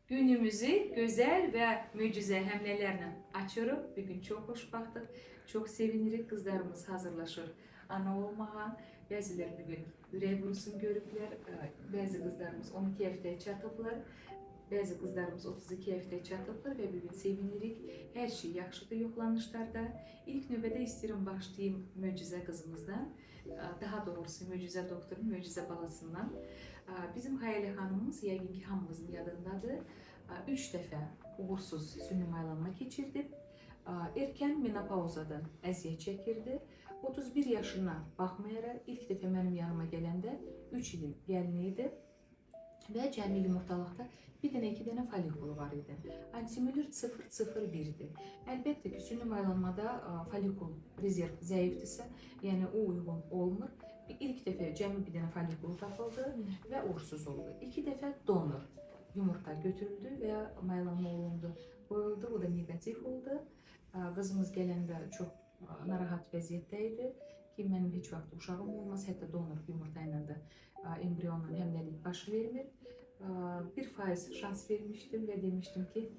Günümüzü güzel ve mucize hemlelerle açıyoruz. Bugün çok hoşbaxtıq, çok sevinirik. Kızlarımız hazırlaşır. Ana olmağa, bəziləri bugün ürək vurusunu görüblər, bəzi qızlarımız 12 həftəyə çatıblar, bəzi qızlarımız 32 həftəyə çatıblar və bugün sevinirik. Hər şey yaxşıdır yoxlanışlarda. İlk növbədə istəyirəm başlayayım möcüzə qızımızdan, daha doğrusu möcüzə doktorun möcüzə balasından. Bizim Hayali Hanımımız yəqin ki hamımızın yadındadır. 3 dəfə uğursuz sünni maylanma keçirdi. Erkən menopauzadan əziyyət çəkirdi. 31 yaşına baxmayaraq ilk dəfə mənim yanıma gələndə 3 ilin gəlini idi və cəmi yumurtalıqda bir dənə, iki dənə folikulu var idi. Antimüllür 0,01-dir. Əlbəttə ki, sünni maylanmada folikul rezerv zəifdirsə, yəni o uyğun olmur. İlk dəfə cəmi bir dənə folikulu tapıldı və uğursuz oldu. 2 dəfə donor yumurta götürüldü və maylanma olundu, qoyuldu, o da negativ oldu. Qızımız gələndə çox narahat vəziyyətdə idi ki, mənim heç vaxt uşağım olmaz, hətta donor yumurta ilə də embriyonla həmləlik baş vermir. 1% şans vermişdim və demişdim ki,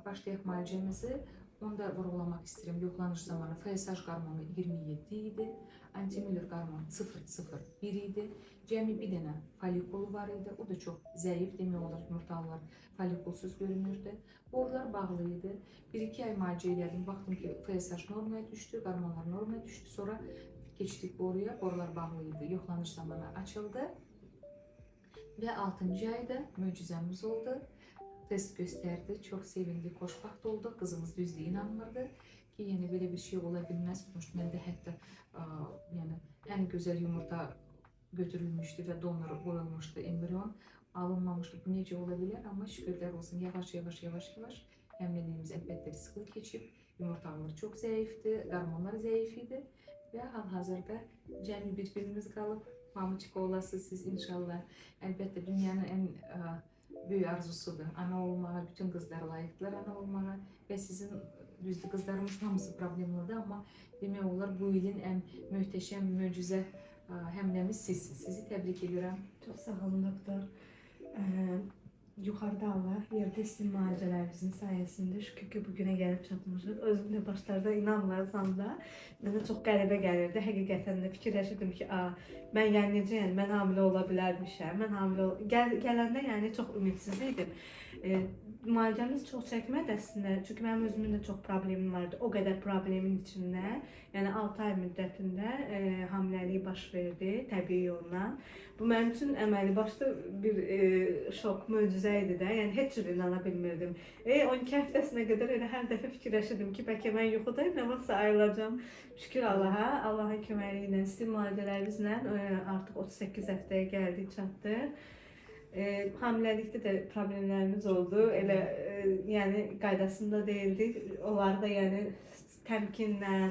başlayaq müalicəmizi. Onu da vurğulamaq istəyirəm. Yoxlanış zamanı FSH qarmonu 27 idi, antimüllür qarmonu 0,01 idi. Cəmi bir dənə folikulu var idi. O da çox zəif, demək olar yumurtalılar folikulsuz görünürdü. Borular bağlı idi. 1-2 ay müalicə elədim. Baxdım ki, FSH normaya düşdü, qarmonlar normaya düşdü. Sonra keçdik boruya, borular bağlı idi. Yoxlanış zamanı açıldı. Və 6-cı ayda möcüzəmiz oldu. Test göstərdi, çox sevindik, xoşbaxt olduq. Qızımız düzdür, inanmırdı ki, yəni belə bir şey ola bilməz. Məndə hətta yəni ən gözəl yumurta götürülmüşdü və donor qoyulmuşdu, embrion alınmamışdı. Bu necə ola bilər? Amma şükürlər olsun, yavaş-yavaş həmləliyimiz əlbəttə riskli keçib. Yumurtalar çox zəifdir, qarmonlar zəif idi və hal-hazırda cəmi bir günümüz qalıb. Mamıçıq olasınız siz inşallah. Əlbəttə dünyanın ən böyük arzusudur. Ana olmağa, bütün qızlar layiqdilər ana olmağa və sizin düzdür qızlarımızın hamısı problemlidir, amma demək olar bu ilin ən möhtəşəm möcüzə həmləmiz sizsiniz. Sizi təbrik edirəm. Çox sağ olun doktor. Yuxarıda Allah, yerdə sizin müalicələrinizin sayəsində şükür ki, bugünə gəlib çatmışıq. Özüm də başlarda inanmasam da, mənə çox qəribə gəlirdi. Həqiqətən də fikirləşirdim ki, mən yəni necə, yəni mən hamilə ola bilərmişəm. Mən hamilə gələndə yəni çox ümidsiz idim. Müalicəmiz çox çəkmədi əslində, çünki mənim özümün də çox problemim vardı. O qədər problemin içində, yəni 6 ay müddətində hamiləlik baş verdi təbii yolla. Bu mənim üçün əməli başda bir şok, möcüzə idi də, yəni heç cür inana bilmirdim. 12 həftəsinə qədər elə hər dəfə fikirləşirdim ki, bəlkə mən yuxudayım, nə vaxtsa ayılacağam. Şükür Allaha, Allahın köməyi ilə, sizin müalicələrinizlə artıq 38 həftəyə gəldik, çatdıq. Hamiləlikdə də problemlərimiz oldu. Elə yəni qaydasında deyildik. Onları da yəni təmkinlə,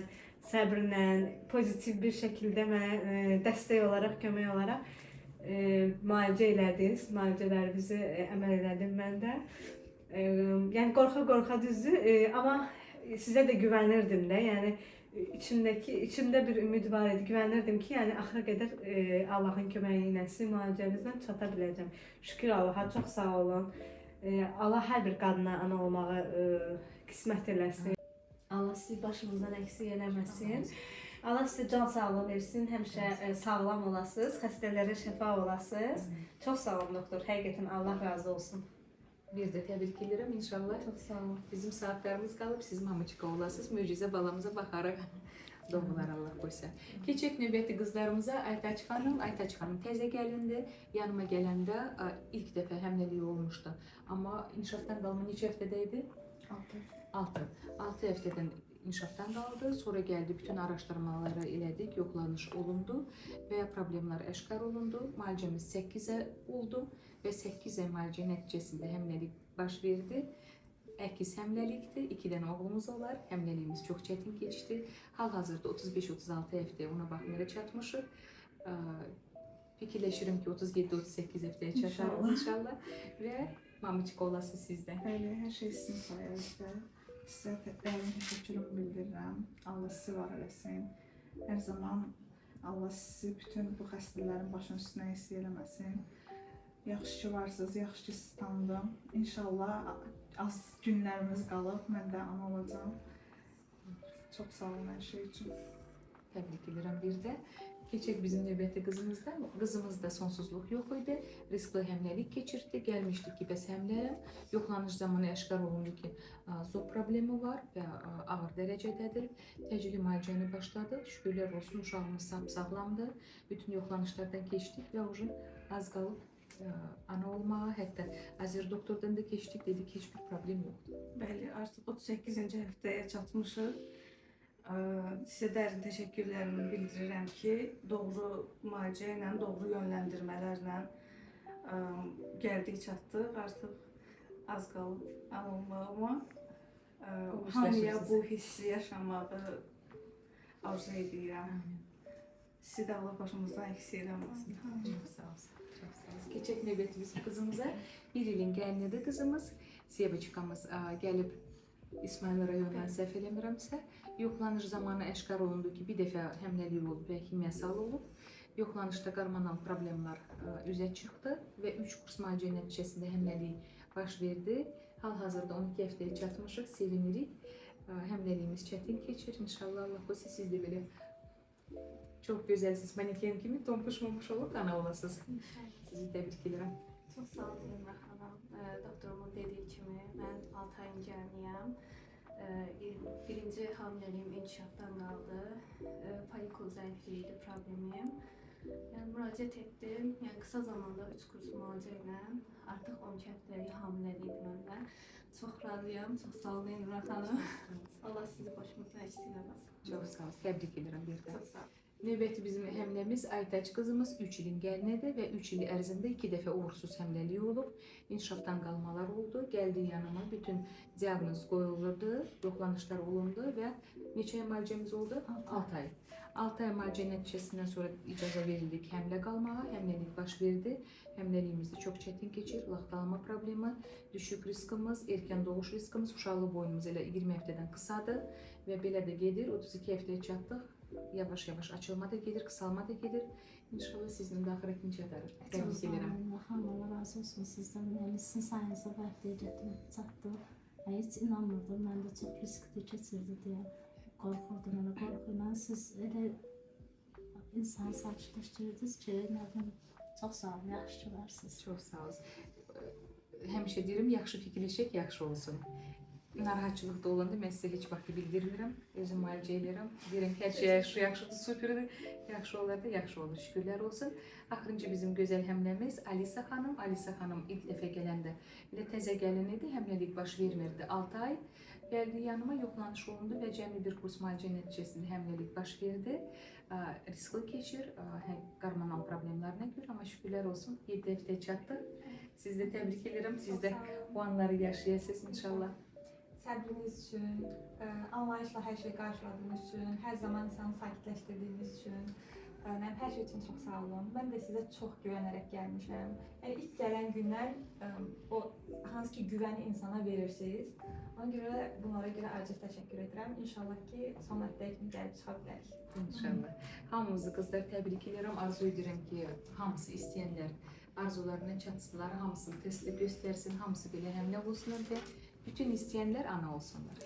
səbrlə, pozitiv bir şəkildə mənə dəstək olaraq, kömək olaraq müalicə elədiniz. Müalicələrinizi əməl elədim mən də. Yəni qorxa-qorxa düzdür, amma sizə də güvənirdim də. Yəni içimdə bir ümid var idi. Güvənirdim ki, yəni axıra qədər Allahın köməyi ilə sizin müalicənizlə çata biləcəm. Şükür Allaha, çox sağ olun. Allah hər bir qadına ana olmağı qismət eləsin. Allah sizi başımızdan əksik eləməsin. Allah sizə can sağlığı versin, həmişə sağlam olasınız, xəstələrə şəfa olasınız. Çox sağ olun doktor, həqiqətən Allah razı olsun. Bir də təbrik edirəm inşallah. Çox sağ olun. Bizim saatlarımız qalıb, siz mamıçıq olasınız, möcüzə balamıza baxaraq doğumlar Allah qoysa. Keçək növbəti qızlarımıza. Aytaç xanım təzə gəlindi. Yanıma gələndə ilk dəfə həmləlik olmuşdu. Amma inşaatdan qalma neçə həftədə idi? 6 həftədən inşaatdan qaldı. Sonra gəldi, bütün araşdırmaları elədik, yoxlanış olundu və problemlər əşkar olundu. Müalicəmiz 8-ə oldu və 8 ay müalicə nəticəsində həmləlik baş verdi. Əkiz həmləlikdir, 2 dənə oğlumuz olar. Həmləliyimiz çox çətin keçdi. Hal-hazırda 35-36 həftəyə ona baxmayaraq çatmışıq. Fikirləşirəm ki, 37-38 həftəyə çatarıq inşallah və mamıçıq olasınız sizdən. Bəli, hər şey sizin sayənizdə. Sizə dərin təşəkkürümü bildirirəm. Allah sizi var eləsin. Hər zaman Allah sizi bütün bu xəstələrin başının üstünə eksik eləməsin. Yaxşı ki varsınız, yaxşı ki sizi tanıdım. İnşallah az günlərimiz qalıb, mən də ana olacağam. Çox sağ olun hər şey üçün. Tebrik ederim bir de. Geçek bizim nöbeti kızımızdan. Kızımızda sonsuzluk yok idi. Riskli hemlelik geçirdi. Gelmiştik ki bəs həmləyəm. Yoxlanış zamanı aşkar olundu ki zob problemi var ve ağır derecədedir. Təcili müalicəni başladı. Şükürlər olsun uşağımız sağlamdı. Bütün yoxlanışlardan geçtik ve uzun az qalıb ana olmağa, hətta Azər doktordan da keçdik, dedi ki hiçbir problem yoxdur. Bəli, artıq 38-ci həftəyə çatmışıq. Sizə dərin təşəkkürlərimi bildirirəm ki, doğru müalicə ilə, doğru yönləndirmələrlə gəldik, çatdıq. Artıq az qalıb ana olmağıma. Hamıya bu hissi yaşamağı arzu edirəm. Sizi də Allah başımızdan eksik eləməsin. Çok sağ olsun. Çok sağ olsun. Geçek nöbeti bizim kızımıza. Bir ilin gəlinidir kızımız. Sevaçkamız gəlib İsmail rayonundan səhv eləmirəmsə, yoxlanış zamanı əşkar olundu ki, bir dəfə həmləlik olub və kimyasal olub. Yoxlanışda hormonal problemlər üzə çıxdı və 3 kurs müalicə nəticəsində həmləlik baş verdi. Hal-hazırda 12 həftəyə çatmışıq, sevinirik. Həmləliyimiz çətin keçir. İnşallah Allah qoysa siz də belə çox gözəlsiniz. Maneken kimi tompuşmamış olub ana olasınız. Sizi təbrik edirəm. Çox sağ olun Emrah xanım. Doktorumun dediyi kimi mən 6 ayın gəlməyəm. Birinci hamiləliyim inkişafdan qaldı. Folikul zəifliyi idi problemim. Yəni müraciət etdim. Yəni qısa zamanda 3 kurs müalicə ilə artıq 12 həftəlik hamiləlik idi məndə. Çox razıyam. Çox sağ olun Emrah xanım. Allah sizi başımızdan eksik eləməsin. Çox sağ olun. Təbrik edirəm bir də. Çox sağ olun. Növbəti bizim həmləmiz Aytaç qızımız 3 ilin gəlinidir və 3 il ərzində 2 dəfə uğursuz həmləlik olub. İnkişafdan qalmalar oldu. Gəldi yanıma, bütün diaqnoz qoyulurdu, yoxlanışlar olundu və neçə ay müalicəmiz oldu? 6 ay. 6 ay müalicə nəticəsindən sonra icazə verildik həmlə qalmağa, həmləlik baş verdi. Həmləliyimiz də çox çətin keçir, laxtalama problemi, düşük riskimiz, erkən doğuş riskimiz, uşaqlıq boyumuz elə 20 həftədən qısadır və belə də gedir, 32 həftəyə çatdıq. Yavaş-yavaş açılma da gedir, kısalma da gedir. İnşallah sizin də axirətini çatarır. Təbrik edirəm. Allah razı olsun sizdən. Yəni sizin sayənizdə bu həftəyə gətirib çatdıq. Heç inanmırdım. Mən də çox riskli keçirdi deyə qorxurdum. Elə qorxuyla siz elə insanı sakitləşdirdiniz ki, nə bilim, çox sağ olun, yaxşı ki varsınız. Çox sağ olun. Həmişə deyirəm, yaxşı fikirləşək, yaxşı olsun. Narahatçılıqda olanda mən sizə heç vaxt bildirmirəm. Özüm müalicə edirəm. Deyirəm ki, hər şey yaxşıdır, süperdir. Yaxşı olar da yaxşı olur. Şükürlər olsun. Axırıncı bizim gözəl həmləmiz Alisa xanım. Alisa xanım ilk dəfə gələndə elə təzə gəlin idi. Həmləlik baş vermirdi. 6 ay gəldi yanıma, yoxlanış olundu və cəmi bir kurs müalicə nəticəsində həmləlik baş verdi. Riskli keçir, hormonal problemlərinə görə, amma şükürlər olsun 7 həftəyə çatdı. Siz də təbrik edirəm. Siz də o anları yaşayasınız inşallah. Səbriniz üçün, anlayışla hər şey qarşıladığınız üçün, hər zaman insanı sakitləşdirdiyiniz üçün, hər şey üçün çox sağ olun. Mən də sizə çox güvənərək gəlmişəm. Yəni ilk gələn günlər o hansı ki güvəni insana verirsiniz. Ona görə bunlara görə ayrıca təşəkkür edirəm. İnşallah ki son həftəyə kimi gəlib çıxa bilərik. İnşallah. Hamımızı qızlar təbrik edirəm. Arzu edirəm ki hamısı istəyənlər arzularına çatsınlar, hamısını testdə göstərsin, hamısı belə həmlə olsunlar və bütün istəyənlər ana olsunlar.